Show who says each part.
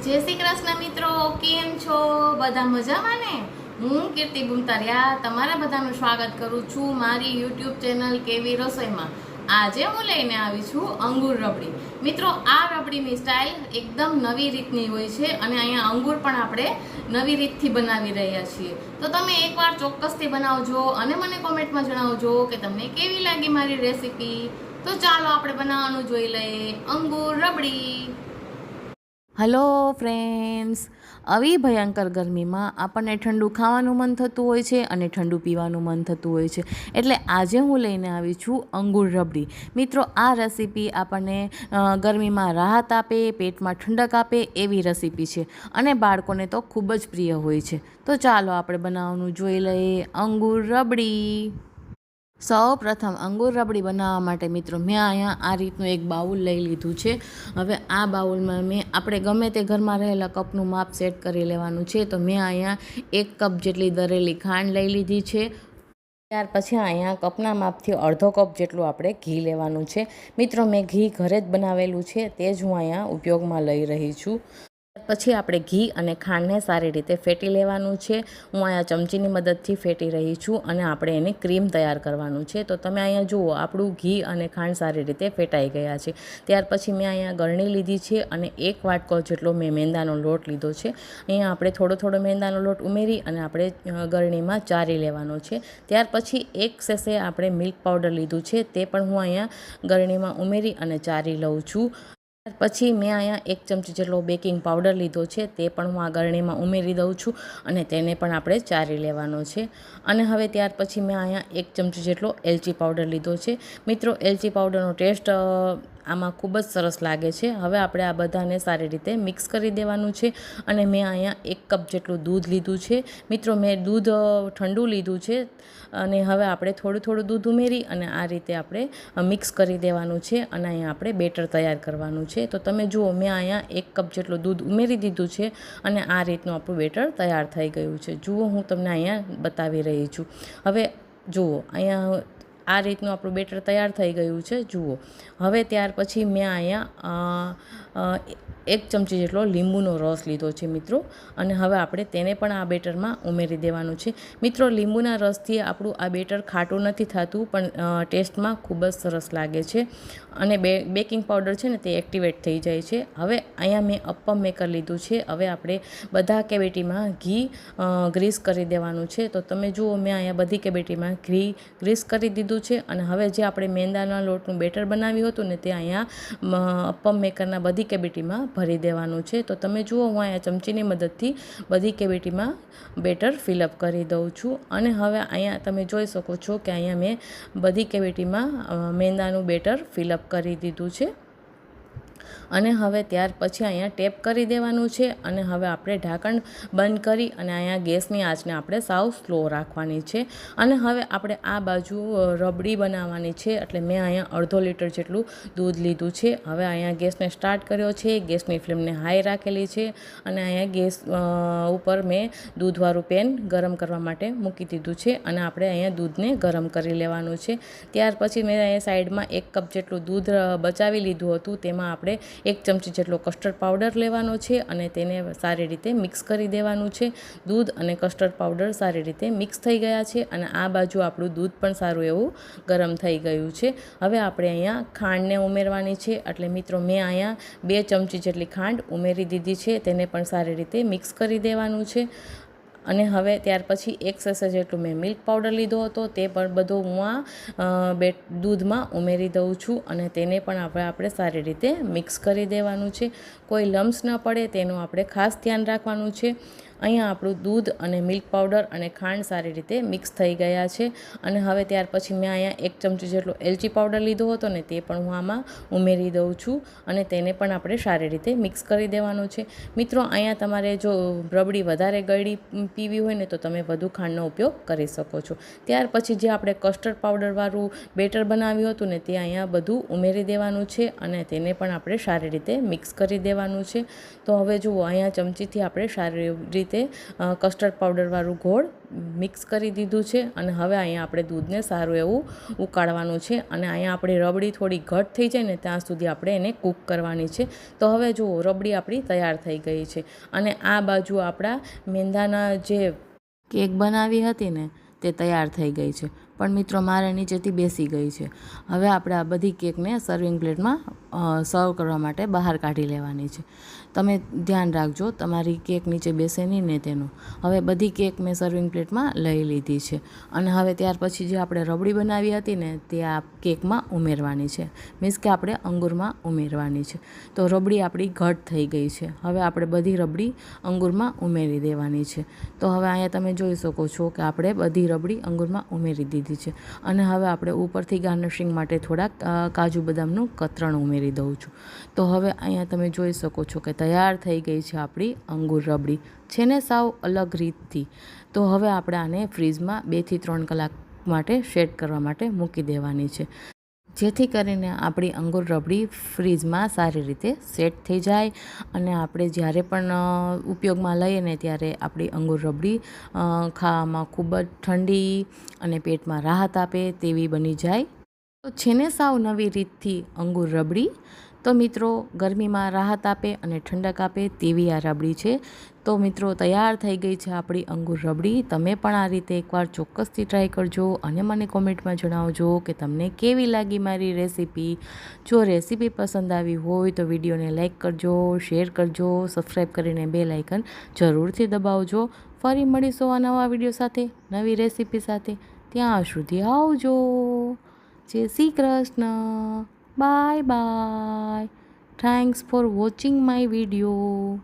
Speaker 1: जय श्री कृष्ण मित्रों, केम छो? बधा मजामां ने? हूँ कीर्ति बुमतारिया तमारा बधानुं स्वागत करूँ छूं मारी यूट्यूब चेनल केवी रसोईमां। આજે હું લઈને આવી છું અંગુર રબડી। મિત્રો, આ રબડીની સ્ટાઇલ એકદમ નવી રીતની હોય છે અને અહીંયા અંગુર પણ આપણે નવી રીતથી બનાવી રહ્યા છીએ। તો તમે એકવાર ચોક્કસથી બનાવજો અને મને કોમેન્ટમાં જણાવજો કે તમને કેવી લાગી મારી રેસીપી। તો ચાલો આપણે બનાવવાનું જોઈ લઈએ અંગુર રબડી। હલો ફ્રેન્ડ્સ, આવી ભયંકર ગરમીમાં આપણને ઠંડુ ખાવાનું મન થતું હોય છે અને ઠંડુ પીવાનું મન થતું હોય છે, એટલે આજે હું લઈને આવી છું અંગુર રબડી। મિત્રો, આ રેસીપી આપણને ગરમીમાં રાહત આપે, પેટમાં ઠંડક આપે એવી રેસીપી છે અને બાળકોને તો ખૂબ જ પ્રિય હોય છે। તો ચાલો આપણે બનાવવાનું જોઈ લઈએ અંગુર રબડી। સૌ પ્રથમ અંગુર રબડી બનાવવા માટે મિત્રો મેં અહીંયા આ રીતનું એક બાઉલ લઈ લીધું છે। હવે આ બાઉલમાં મેં આપણે ગમે તે ઘરમાં રહેલા કપનું માપ સેટ કરી લેવાનું છે। તો મેં અહીંયા 1 કપ જેટલી દરેલી ખાંડ લઈ લીધી છે। ત્યાર પછી અહીંયા કપના માપથી અડધો કપ જેટલું આપણે ઘી લેવાનું છે। મિત્રો, મેં ઘી ઘરે જ બનાવેલું છે, તે જ હું અહીંયા ઉપયોગમાં લઈ રહી છું। પછી આપણે ઘી અને ખાંડને સારી રીતે ફેટી લેવાનું છે। હું અહીંયા ચમચીની મદદથી ફેટી રહી છું અને આપણે એની ક્રીમ તૈયાર કરવાનું છે। તો તમે અહીંયા જુઓ, આપણું ઘી અને ખાંડ સારી રીતે ફેટાઈ ગયા છે। ત્યાર પછી મેં અહીંયા ગળણી લીધી છે અને 1 વાટકો જેટલો મેં મેંદાનો લોટ લીધો છે। અહીંયા આપણે થોડો થોડો મેંદાનો લોટ ઉમેરી અને આપણે ગળણીમાં ચારી લેવાનો છે। ત્યાર પછી 1 સેસે આપણે મિલ્ક પાવડર લીધું છે, તે પણ હું અહીંયા ગળણીમાં ઉમેરી અને ચારી લઉં છું। પછી મેં અહીંયા 1 ચમચી જેટલો બેકિંગ પાવડર લીધો છે, તે પણ હું આ ગળણીમાં ઉમેરી દઉં છું અને તેને પણ આપણે ચારી લેવાનો છે। અને હવે ત્યાર પછી મેં અહીંયા 1 ચમચી જેટલો એલચી પાવડર લીધો છે। મિત્રો, એલચી પાવડરનો ટેસ્ટ આમાં ખૂબ જ સરસ લાગે છે। હવે આપણે આ બધાને સારી રીતે મિક્સ કરી દેવાનું છે અને મેં અહીંયા 1 કપ જેટલું દૂધ લીધું છે। મિત્રો, મેં દૂધ ઠંડુ લીધું છે અને હવે આપણે થોડું થોડું દૂધ ઉમેરી અને આ રીતે આપણે મિક્સ કરી દેવાનું છે અને અહીંયા આપણે બેટર તૈયાર કરવાનું છે। તો તમે જુઓ, મેં અહીંયા 1 કપ જેટલું દૂધ ઉમેરી દીધું છે અને આ રીતનું આપણું બેટર તૈયાર થઈ ગયું છે। જુઓ, હું તમને અહીંયા બતાવી રહી છું। હવે જુઓ, અહીંયા આ રીતનું આપણું બેટર તૈયાર થઈ ગયું છે, જુઓ। હવે ત્યાર પછી મેં અહીંયા 1 ચમચી જેટલો લીંબુનો રસ લીધો છે મિત્રો, અને હવે આપણે તેને પણ આ બેટરમાં ઉમેરી દેવાનું છે। મિત્રો, લીંબુના રસથી આપણું આ બેટર ખાટું નથી થતું, પણ ટેસ્ટમાં ખૂબ જ સરસ લાગે છે અને બેકિંગ પાવડર છે ને તે એક્ટિવેટ થઈ જાય છે। હવે અહીંયા મેં અપ્પમ મેકર લીધું છે। હવે આપણે બધા કેવિટીમાં ઘી ગ્રીસ કરી દેવાનું છે। તો તમે જુઓ, મેં અહીંયા બધી કેવિટીમાં ઘી ગ્રીસ કરી દીધું છે અને હવે જે આપણે મેંદાના લોટનું બેટર બનાવ્યું હતું ને તે અહીંયા અપ્પમ મેકરના બધી કેવિટીમાં ભરી દેવાનું છે। તો તમે જુઓ, હું અહીંયા ચમચીની મદદથી બધી કેવિટીમાં બેટર ફિલઅપ કરી દઉં છું અને હવે અહીંયા તમે જોઈ શકો છો કે અહીંયા મેં બધી કેવિટીમાં મેંદાનું બેટર ફિલઅપ કરી દીધું છે અને હવે ત્યાર પછી અહીંયા ટેપ કરી દેવાનું છે અને હવે આપણે ઢાંકણ બંધ કરી અને અહીંયા ગેસની આંચને આપણે સાવ સ્લો રાખવાની છે અને હવે આપણે આ બાજુ રબડી બનાવવાની છે, એટલે મેં અહીંયા અડધો લીટર જેટલું દૂધ લીધું છે। હવે અહીંયા ગેસને સ્ટાર્ટ કર્યો છે, ગેસની ફ્લેમને હાઈ રાખેલી છે અને અહીંયા ગેસ ઉપર મેં દૂધવાળું પેન ગરમ કરવા માટે મૂકી દીધું છે અને આપણે અહીંયા દૂધને ગરમ કરી લેવાનું છે। ત્યાર પછી મેં અહીંયા સાઈડમાં 1 કપ જેટલું દૂધ બચાવી લીધું હતું, તેમાં આપણે 1 ચમચી જેટલો કસ્ટર્ડ પાવડર લેવાનો છે અને તેને સારી રીતે મિક્સ કરી દેવાનું છે। દૂધ અને કસ્ટર્ડ પાવડર સારી રીતે મિક્સ થઈ ગયા છે અને આ બાજુ આપણું દૂધ પણ સારું એવું ગરમ થઈ ગયું છે। હવે આપણે અહીંયા ખાંડને ઉમેરવાની છે, એટલે મિત્રો મેં અહીંયા 2 ચમચી જેટલી ખાંડ ઉમેરી દીધી છે, તેને પણ સારી રીતે મિક્સ કરી દેવાનું છે અને હવે ત્યાર પછી 1 સેસે જેટલું મેં મિલ્ક પાવડર લીધો હતો, તે પણ બધો હું આ દૂધમાં ઉમેરી દઉં છું અને તેને પણ આપણે સારી રીતે મિક્સ કરી દેવાનું છે। કોઈ લમ્સ ન પડે તેનું આપણે ખાસ ધ્યાન રાખવાનું છે। અહીંયા આપણું દૂધ અને મિલ્ક પાવડર અને ખાંડ સારી રીતે મિક્સ થઈ ગયા છે અને હવે ત્યાર પછી મેં અહીંયા 1 ચમચી જેટલો એલચી પાવડર લીધો હતો ને તે પણ હું આમાં ઉમેરી દઉં છું અને તેને પણ આપણે સારી રીતે મિક્સ કરી દેવાનું છે। મિત્રો, અહીંયા તમારે જો રબડી વધારે ગળી પીવી હોય ને તો તમે વધુ ખાંડનો ઉપયોગ કરી શકો છો। ત્યાર પછી જે આપણે કસ્ટર્ડ પાવડરવાળું બેટર બનાવ્યું હતું ને તે અહીંયા બધું ઉમેરી દેવાનું છે અને તેને પણ આપણે સારી રીતે મિક્સ કરી દેવાનું છે। તો હવે જુઓ, અહીંયા ચમચીથી આપણે સારી રીતે કસ્ટર્ડ પાવડરવાળું ગોળ મિક્સ કરી દીધું છે અને હવે અહીંયા આપણે દૂધને સારું એવું ઉકાળવાનું છે અને અહીંયા આપણી રબડી થોડી ઘટ થઈ જાય ને ત્યાં સુધી આપણે એને કૂક કરવાની છે. તો હવે જુઓ રબડી આપણી તૈયાર થઈ ગઈ છે અને આ બાજુ આપણા મેંદાના જે કેક બનાવી હતી ને તે તૈયાર થઈ ગઈ છે, પણ મિત્રો મારે નીચેથી બેસી ગઈ છે. હવે આપણે આ બધી કેકને સર્વિંગ પ્લેટમાં સર્વ કરવા માટે બહાર કાઢી લેવાની છે. તમે ધ્યાન રાખજો તમારી કેક નીચે બેસે નહીં ને તેનું. હવે બધી કેક મેં સર્વિંગ પ્લેટમાં લઈ લીધી છે અને હવે ત્યાર પછી જે આપણે રબડી બનાવી હતી ને તે આ કેકમાં ઉમેરવાની છે, મીન્સ કે આપણે અંગૂરમાં ઉમેરવાની છે. તો રબડી આપણી ઘટ થઈ ગઈ છે. હવે આપણે બધી રબડી અંગૂરમાં ઉમેરી દેવાની છે. તો હવે અહીંયા તમે જોઈ શકો છો કે આપણે બધી રબડી અંગૂરમાં ઉમેરી દીધી છે અને હવે આપણે ઉપરથી ગાર્નિશિંગ માટે થોડાક કાજુ બદામનું કતરણ ઉમેરી દઉં છું. તો હવે અહીંયા તમે જોઈ શકો છો કે તૈયાર થઈ ગઈ છે આપણી અંગૂર રબડી, છે ને સાવ અલગ રીતથી. તો હવે આપણે આને ફ્રીજમાં 2 થી 3 કલાક માટે સેટ કરવા માટે મૂકી દેવાની છે, જેથી કરીને આપણી અંગૂર રબડી ફ્રીજમાં સારી રીતે સેટ થઈ જાય અને આપણે જ્યારે પણ ઉપયોગમાં લઈએ ને ત્યારે આપણી અંગૂર રબડી ખાવામાં ખૂબ જ ઠંડી અને પેટમાં રાહત આપે તેવી બની જાય. તો છે ને સાવ નવી રીતથી અંગૂર રબડી. તો મિત્રો ગરમીમાં રાહત આપે અને ઠંડક આપે તેવી આ રબડી છે. તો મિત્રો તૈયાર થઈ ગઈ છે આપણી અંગૂર રબડી. તમે પણ આ રીતે એકવાર ચોક્કસથી ટ્રાય કરજો અને મને કોમેન્ટમાં જણાવજો કે તમને કેવી લાગી મારી રેસીપી. જો રેસીપી પસંદ આવી હોય તો વિડીયોને લાઇક કરજો, શેર કરજો, સબસ્ક્રાઈબ કરીને બેલ આઇકન જરૂરથી દબાવજો. ફરી મળીશું આ નવા વિડીયો સાથે, નવી રેસીપી સાથે. ત્યાં સુધી આવજો. જય Shri Krishna. Bye bye. Thanks for watching my video.